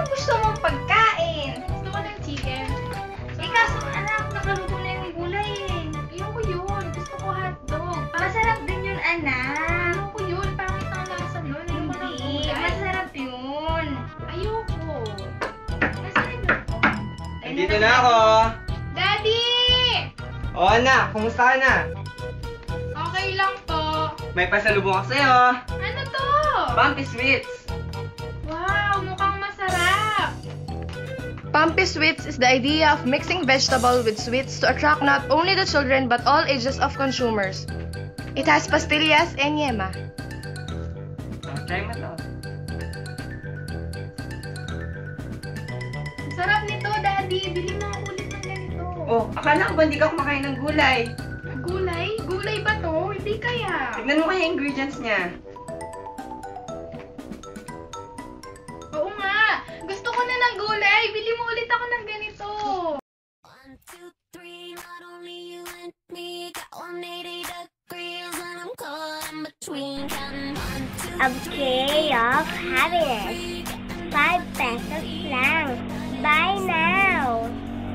Anong gusto mong pagkain? Gusto ko ng chicken. Kaso anak, nakaluto na yung gulay eh. Ayoko yun. Gusto ko hotdog. Masarap din yun, anak. Ayoko yun. Pangit ang lasa nun. Ayoko ng Hindi, gulay. masarap yun. Ayoko. Nasaan yun? Nandito na ako. Daddy! O anak, kumusta ka na? Okay lang po. May pasalubong ako sa'yo. Ano to? Bumpy Sweets. Wow, mukhang masarap. Pumpy Sweets is the idea of mixing vegetable with sweets to attract not only the children but all ages of consumers. It has pastillas and yema. Try mo to. Sarap nito, Daddy. Bili mo ako ulit ng ganito. Oh, akala ko ba hindi ka kumakain ng gulay? Gulay? Gulay ba to? Hindi kaya. Tignan mo kaya yung ingredients niya. Oo nga. Gusto ko na ng gulay. Bili mo ulit ako ng ganito. 1, 2, 3, not only you and me, got 180 degrees and I'm caught in between. Counting 1, 2, A bouquet of happiness. 5 pesos lang. Buy now!